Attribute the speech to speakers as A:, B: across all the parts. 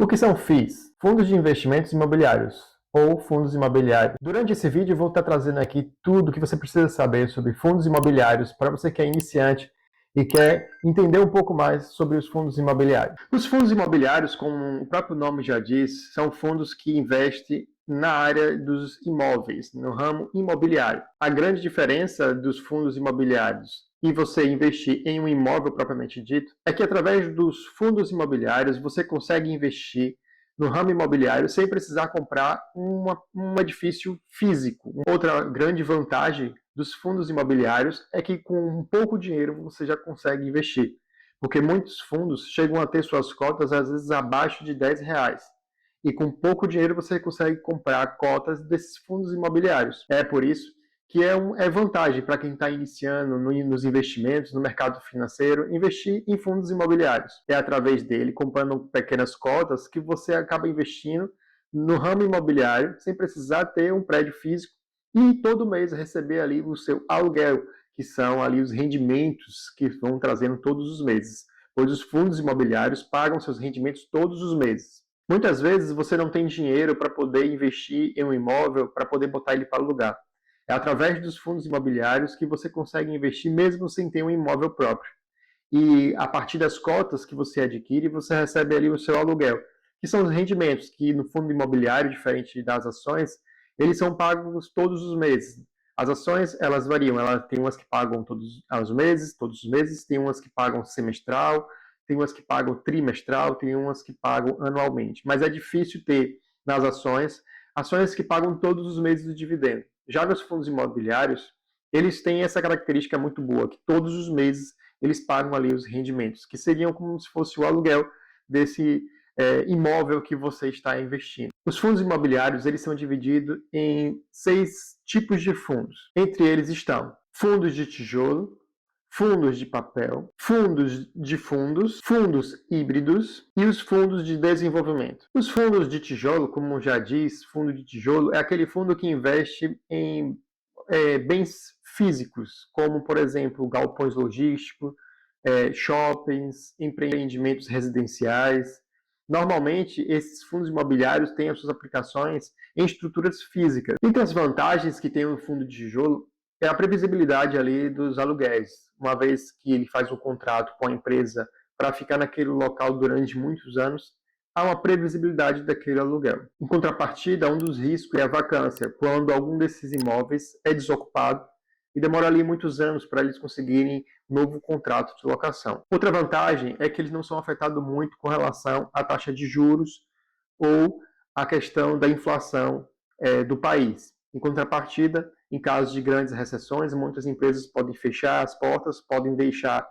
A: O que são FIIs? Fundos de Investimentos Imobiliários, ou fundos imobiliários. Durante esse vídeo eu vou estar trazendo aqui tudo o que você precisa saber sobre fundos imobiliários para você que é iniciante e quer entender um pouco mais sobre os fundos imobiliários. Os fundos imobiliários, como o próprio nome já diz, são fundos que investem na área dos imóveis, no ramo imobiliário. A grande diferença dos fundos imobiliários e você investir em um imóvel propriamente dito, é que através dos fundos imobiliários você consegue investir no ramo imobiliário sem precisar comprar um edifício físico. Outra grande vantagem dos fundos imobiliários é que com um pouco dinheiro você já consegue investir, porque muitos fundos chegam a ter suas cotas às vezes abaixo de R$ 10. E com pouco dinheiro você consegue comprar cotas desses fundos imobiliários. É por isso que é vantagem para quem está iniciando nos investimentos, no mercado financeiro, investir em fundos imobiliários. É através dele, comprando pequenas cotas, que você acaba investindo no ramo imobiliário, sem precisar ter um prédio físico, e todo mês receber ali o seu aluguel, que são ali os rendimentos que vão trazendo todos os meses, pois os fundos imobiliários pagam seus rendimentos todos os meses. Muitas vezes você não tem dinheiro para poder investir em um imóvel, para poder botar ele para alugar. É através dos fundos imobiliários que você consegue investir mesmo sem ter um imóvel próprio. E a partir das cotas que você adquire, você recebe ali o seu aluguel, que são os rendimentos que no fundo imobiliário, diferente das ações, eles são pagos todos os meses. As ações, elas variam, tem umas que pagam todos os meses, tem umas que pagam semestral, tem umas que pagam trimestral, tem umas que pagam anualmente. Mas é difícil ter nas ações que pagam todos os meses o dividendo. Já nos fundos imobiliários, eles têm essa característica muito boa, que todos os meses eles pagam ali os rendimentos, que seriam como se fosse o aluguel desse imóvel que você está investindo. Os fundos imobiliários eles são divididos em 6 tipos de fundos. Entre eles estão fundos de tijolo, fundos de papel, fundos de fundos, fundos híbridos e os fundos de desenvolvimento. Os fundos de tijolo, como já diz, fundo de tijolo é aquele fundo que investe em bens físicos, como, por exemplo, galpões logísticos, shoppings, empreendimentos residenciais. Normalmente, esses fundos imobiliários têm as suas aplicações em estruturas físicas. Entre as vantagens que tem o fundo de tijolo é a previsibilidade ali dos aluguéis, uma vez que ele faz um contrato com a empresa para ficar naquele local durante muitos anos, há uma previsibilidade daquele aluguel. Em contrapartida, um dos riscos é a vacância, quando algum desses imóveis é desocupado e demora ali muitos anos para eles conseguirem um novo contrato de locação. Outra vantagem é que eles não são afetados muito com relação à taxa de juros ou à questão da inflação do país. Em contrapartida, em caso de grandes recessões, muitas empresas podem fechar as portas, podem deixar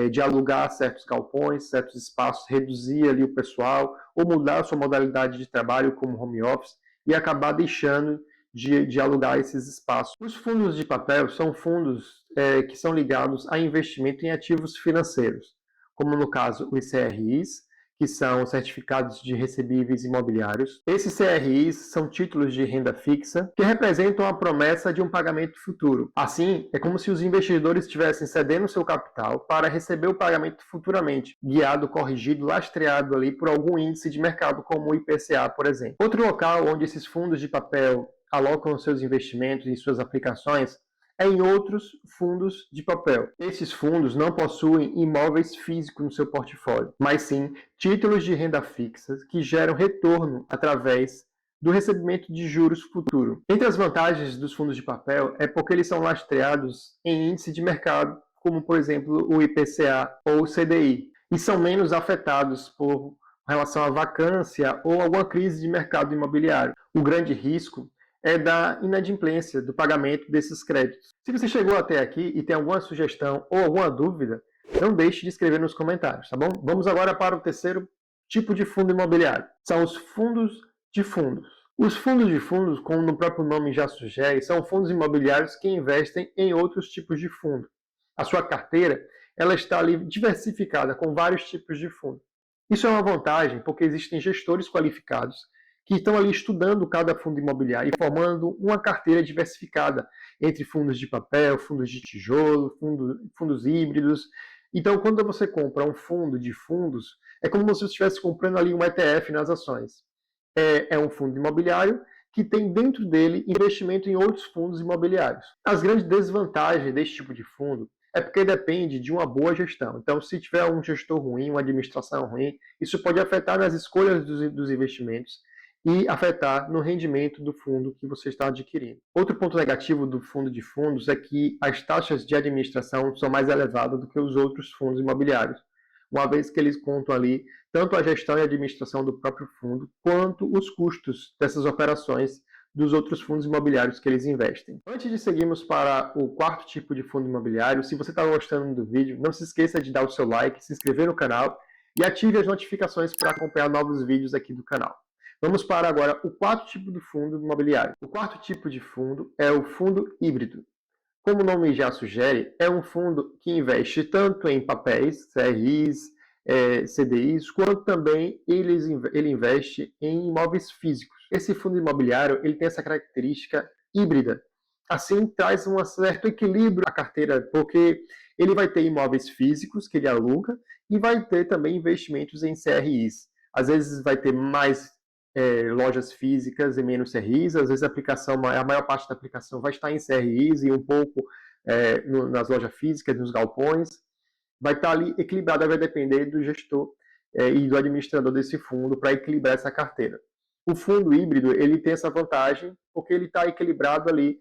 A: de alugar certos galpões, certos espaços, reduzir ali o pessoal, ou mudar a sua modalidade de trabalho como home office e acabar deixando de alugar esses espaços. Os fundos de papel são fundos que são ligados a investimento em ativos financeiros, como no caso os CRIs, que são certificados de recebíveis imobiliários. Esses CRIs são títulos de renda fixa que representam a promessa de um pagamento futuro. Assim, é como se os investidores estivessem cedendo seu capital para receber o pagamento futuramente, guiado, corrigido, lastreado ali por algum índice de mercado, como o IPCA, por exemplo. Outro local onde esses fundos de papel alocam seus investimentos e suas aplicações em outros fundos de papel. Esses fundos não possuem imóveis físicos no seu portfólio, mas sim títulos de renda fixa que geram retorno através do recebimento de juros futuro. Entre as vantagens dos fundos de papel é porque eles são lastreados em índice de mercado, como por exemplo o IPCA ou o CDI, e são menos afetados por relação à vacância ou alguma crise de mercado imobiliário. O grande risco é da inadimplência do pagamento desses créditos. Se você chegou até aqui e tem alguma sugestão ou alguma dúvida, não deixe de escrever nos comentários, tá bom? Vamos agora para o terceiro tipo de fundo imobiliário. São os fundos de fundos. Os fundos de fundos, como o próprio nome já sugere, são fundos imobiliários que investem em outros tipos de fundo. A sua carteira ela está ali diversificada com vários tipos de fundo. Isso é uma vantagem porque existem gestores qualificados que estão ali estudando cada fundo imobiliário e formando uma carteira diversificada entre fundos de papel, fundos de tijolo, fundos híbridos. Então, quando você compra um fundo de fundos, É como se você estivesse comprando ali um ETF nas ações. É um fundo imobiliário que tem dentro dele investimento em outros fundos imobiliários. As grandes desvantagens desse tipo de fundo é porque depende de uma boa gestão. Então, se tiver um gestor ruim, uma administração ruim, isso pode afetar nas escolhas dos investimentos e afetar no rendimento do fundo que você está adquirindo. Outro ponto negativo do fundo de fundos é que as taxas de administração são mais elevadas do que os outros fundos imobiliários, uma vez que eles contam ali tanto a gestão e administração do próprio fundo, quanto os custos dessas operações dos outros fundos imobiliários que eles investem. Antes de seguirmos para o quarto tipo de fundo imobiliário, se você está gostando do vídeo, não se esqueça de dar o seu like, se inscrever no canal e ative as notificações para acompanhar novos vídeos aqui do canal. Vamos para agora o quarto tipo de fundo imobiliário. O quarto tipo de fundo é o fundo híbrido. Como o nome já sugere, é um fundo que investe tanto em papéis, CRIs, CDIs, quanto também ele investe em imóveis físicos. Esse fundo imobiliário ele tem essa característica híbrida. Assim, traz um certo equilíbrio à carteira, porque ele vai ter imóveis físicos que ele aluga e vai ter também investimentos em CRIs. Às vezes vai ter mais lojas físicas e menos CRIs, às vezes a maior parte da aplicação vai estar em CRIs e um pouco nas lojas físicas, nos galpões. Vai estar ali equilibrada, vai depender do gestor e do administrador desse fundo para equilibrar essa carteira. O fundo híbrido, ele tem essa vantagem, porque ele está equilibrado ali,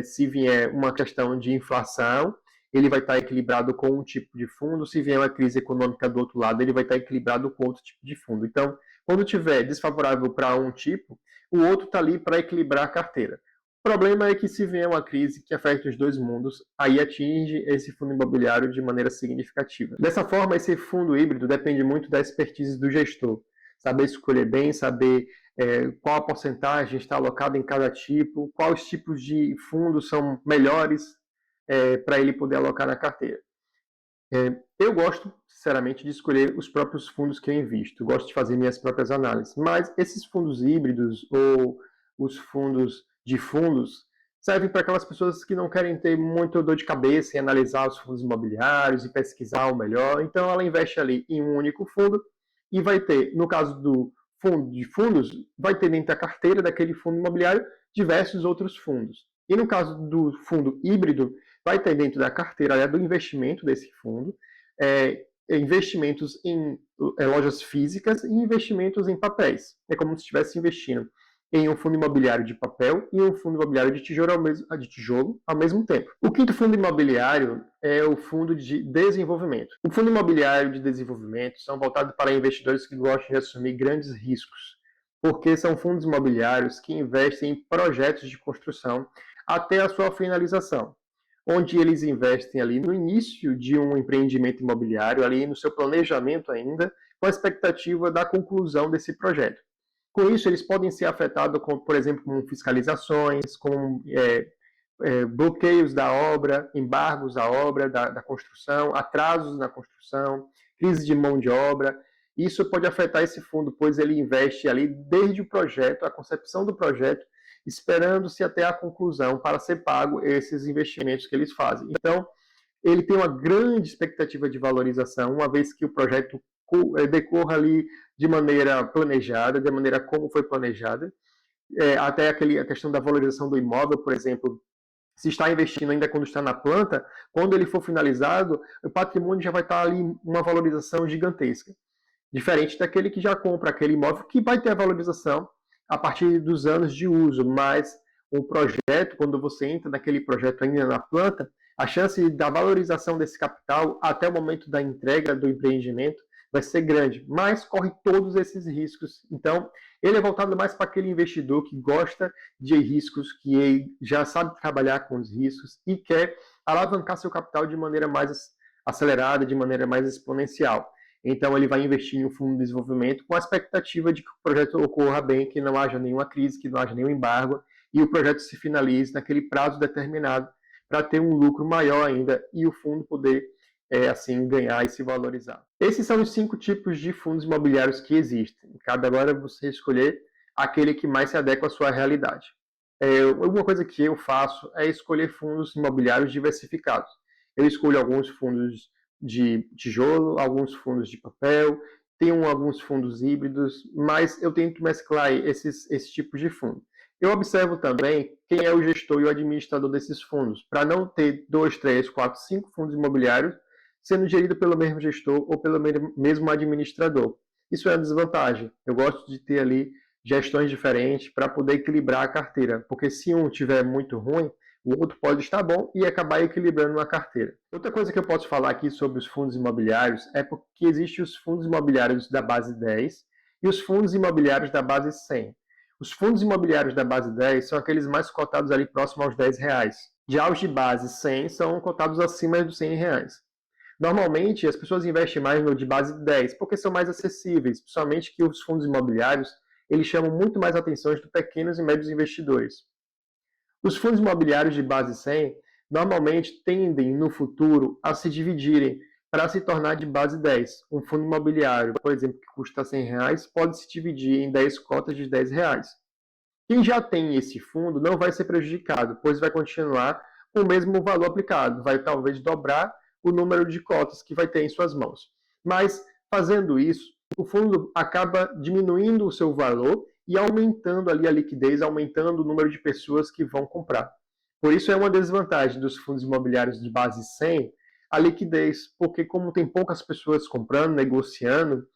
A: se vier uma questão de inflação, ele vai estar equilibrado com um tipo de fundo, se vier uma crise econômica do outro lado, ele vai estar equilibrado com outro tipo de fundo. Então, quando tiver desfavorável para um tipo, o outro está ali para equilibrar a carteira. O problema é que se vier uma crise que afeta os dois mundos, aí atinge esse fundo imobiliário de maneira significativa. Dessa forma, esse fundo híbrido depende muito da expertise do gestor. Saber escolher bem, saber qual a porcentagem está alocada em cada tipo, quais tipos de fundos são melhores para ele poder alocar na carteira. Eu gosto, sinceramente, de escolher os próprios fundos que eu invisto. Gosto de fazer minhas próprias análises. Mas esses fundos híbridos ou os fundos de fundos servem para aquelas pessoas que não querem ter muita dor de cabeça em analisar os fundos imobiliários e pesquisar o melhor. Então, ela investe ali em um único fundo e vai ter, no caso do fundo de fundos, vai ter dentro da carteira daquele fundo imobiliário diversos outros fundos. E no caso do fundo híbrido, vai ter dentro da carteira do investimento desse fundo investimentos em lojas físicas e investimentos em papéis. É como se estivesse investindo em um fundo imobiliário de papel e um fundo imobiliário de tijolo ao mesmo tempo. O quinto fundo imobiliário é o fundo de desenvolvimento. O fundo imobiliário de desenvolvimento são voltados para investidores que gostam de assumir grandes riscos, porque são fundos imobiliários que investem em projetos de construção até a sua finalização, onde eles investem ali no início de um empreendimento imobiliário, ali no seu planejamento ainda, com a expectativa da conclusão desse projeto. Com isso, eles podem ser afetados, com, por exemplo, com fiscalizações, com bloqueios da obra, embargos à obra, da construção, atrasos na construção, crise de mão de obra. Isso pode afetar esse fundo, pois ele investe ali desde o projeto, a concepção do projeto, esperando-se até a conclusão para ser pago esses investimentos que eles fazem. Então, ele tem uma grande expectativa de valorização, uma vez que o projeto decorra ali de maneira planejada, de maneira como foi planejada, até a questão da valorização do imóvel, por exemplo, se está investindo ainda quando está na planta, quando ele for finalizado, o patrimônio já vai estar ali uma valorização gigantesca. Diferente daquele que já compra aquele imóvel, que vai ter a valorização a partir dos anos de uso, mas o projeto, quando você entra naquele projeto ainda na planta, a chance da valorização desse capital até o momento da entrega do empreendimento vai ser grande, mas corre todos esses riscos. Então, ele é voltado mais para aquele investidor que gosta de riscos, que já sabe trabalhar com os riscos e quer alavancar seu capital de maneira mais acelerada, de maneira mais exponencial. Então, ele vai investir em um fundo de desenvolvimento com a expectativa de que o projeto ocorra bem, que não haja nenhuma crise, que não haja nenhum embargo e o projeto se finalize naquele prazo determinado para ter um lucro maior ainda e o fundo poder, assim, ganhar e se valorizar. Esses são os 5 tipos de fundos imobiliários que existem. Cabe agora você escolher aquele que mais se adequa à sua realidade. Uma coisa que eu faço é escolher fundos imobiliários diversificados. Eu escolho alguns fundos de tijolo, alguns fundos de papel Tenho alguns fundos híbridos, mas eu tento mesclar esses tipos de fundo. Eu observo também quem é o gestor e o administrador desses fundos, para não ter 2, 3, 4, 5 fundos imobiliários sendo gerido pelo mesmo gestor ou pelo mesmo administrador. Isso é uma desvantagem. Eu gosto de ter ali gestões diferentes para poder equilibrar a carteira, porque se um tiver muito ruim, o outro pode estar bom e acabar equilibrando a carteira. Outra coisa que eu posso falar aqui sobre os fundos imobiliários é porque existem os fundos imobiliários da base 10 e os fundos imobiliários da base 100. Os fundos imobiliários da base 10 são aqueles mais cotados ali próximo aos R$10. Já os de base 100 são cotados acima dos R$100. Normalmente, as pessoas investem mais no de base 10, porque são mais acessíveis, principalmente que os fundos imobiliários, eles chamam muito mais atenção de pequenos e médios investidores. Os fundos imobiliários de base 100 normalmente tendem, no futuro, a se dividirem para se tornar de base 10. Um fundo imobiliário, por exemplo, que custa R$100, pode se dividir em 10 cotas de R$10. Quem já tem esse fundo não vai ser prejudicado, pois vai continuar com o mesmo valor aplicado, vai talvez dobrar o número de cotas que vai ter em suas mãos. Mas, fazendo isso, o fundo acaba diminuindo o seu valor e aumentando ali a liquidez, aumentando o número de pessoas que vão comprar. Por isso é uma desvantagem dos fundos imobiliários de base 100, a liquidez, porque como tem poucas pessoas comprando, negociando,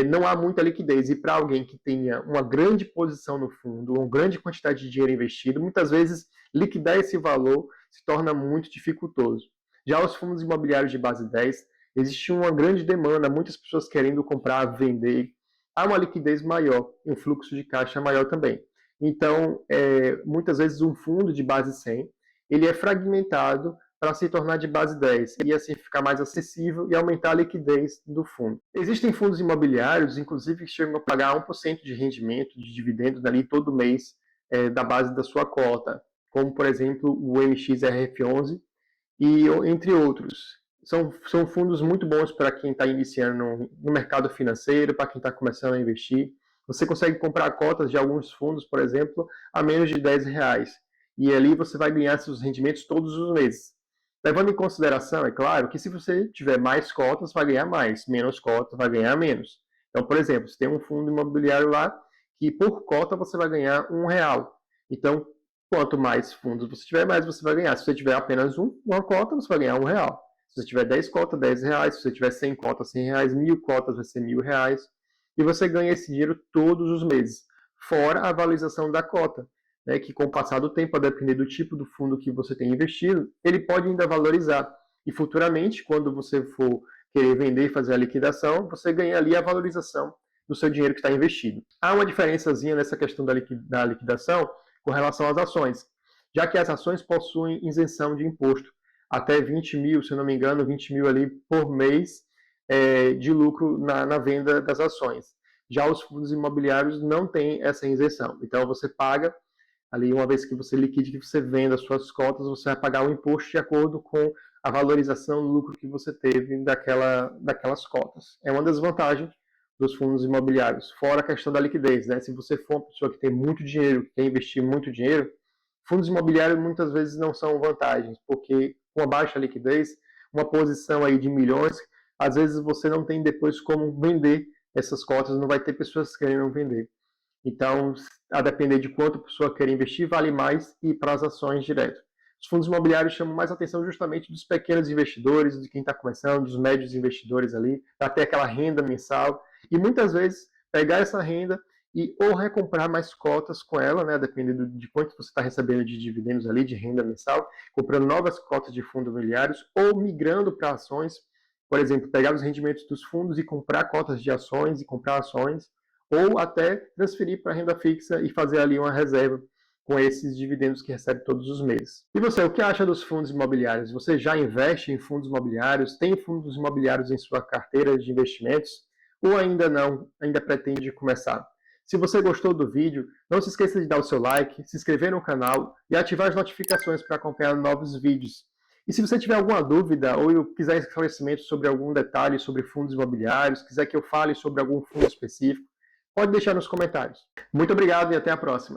A: não há muita liquidez. E para alguém que tenha uma grande posição no fundo, uma grande quantidade de dinheiro investido, muitas vezes liquidar esse valor se torna muito dificultoso. Já os fundos imobiliários de base 10, existe uma grande demanda, muitas pessoas querendo comprar, vender. Há uma liquidez maior, um fluxo de caixa maior também. Então, muitas vezes um fundo de base 100, ele é fragmentado para se tornar de base 10 e assim ficar mais acessível e aumentar a liquidez do fundo. Existem fundos imobiliários, inclusive, que chegam a pagar 1% de rendimento, de dividendos ali todo mês da base da sua cota, como, por exemplo, o MXRF11 e entre outros. São fundos muito bons para quem está iniciando no mercado financeiro, para quem está começando a investir. Você consegue comprar cotas de alguns fundos, por exemplo, a menos de R$10. E ali você vai ganhar seus rendimentos todos os meses. Levando em consideração, é claro, que se você tiver mais cotas, vai ganhar mais. Menos cotas, vai ganhar menos. Então, por exemplo, você tem um fundo imobiliário lá que por cota você vai ganhar R$1. Então, quanto mais fundos você tiver, mais você vai ganhar. Se você tiver apenas uma cota, você vai ganhar R$1. Se você tiver 10 cotas, R$10. Se você tiver 100 cotas, R$100. 1000 cotas, vai ser R$1000. E você ganha esse dinheiro todos os meses, fora a valorização da cota, né, que com o passar do tempo, a depender do tipo do fundo que você tem investido, ele pode ainda valorizar. E futuramente, quando você for querer vender e fazer a liquidação, você ganha ali a valorização do seu dinheiro que está investido. Há uma diferençazinha nessa questão da liquidação com relação às ações, já que as ações possuem isenção de imposto, até 20 mil, se não me engano, 20 mil ali por mês de lucro na venda das ações. Já os fundos imobiliários não têm essa isenção, então você paga ali, uma vez que você liquide, que você venda as suas cotas, você vai pagar o imposto de acordo com a valorização do lucro que você teve daquelas cotas. É uma das vantagens dos fundos imobiliários, fora a questão da liquidez, né? Se você for uma pessoa que tem muito dinheiro, que quer investir muito dinheiro, fundos imobiliários muitas vezes não são vantagens, porque com a baixa liquidez, uma posição aí de milhões, às vezes você não tem depois como vender essas cotas, não vai ter pessoas querendo vender. Então, a depender de quanto a pessoa quer investir, vale mais ir para as ações direto. Os fundos imobiliários chamam mais atenção justamente dos pequenos investidores, de quem está começando, dos médios investidores ali, para ter aquela renda mensal. E muitas vezes pegar essa renda e ou recomprar mais cotas com ela, né, dependendo de quanto você está recebendo de dividendos ali, de renda mensal, comprando novas cotas de fundos imobiliários ou migrando para ações, por exemplo, pegar os rendimentos dos fundos e comprar cotas de ações e comprar ações, ou até transferir para a renda fixa e fazer ali uma reserva com esses dividendos que recebe todos os meses. E você, o que acha dos fundos imobiliários? Você já investe em fundos imobiliários? Tem fundos imobiliários em sua carteira de investimentos? Ou ainda não, ainda pretende começar? Se você gostou do vídeo, não se esqueça de dar o seu like, se inscrever no canal e ativar as notificações para acompanhar novos vídeos. E se você tiver alguma dúvida ou quiser esclarecimento sobre algum detalhe sobre fundos imobiliários, quiser que eu fale sobre algum fundo específico, pode deixar nos comentários. Muito obrigado e até a próxima.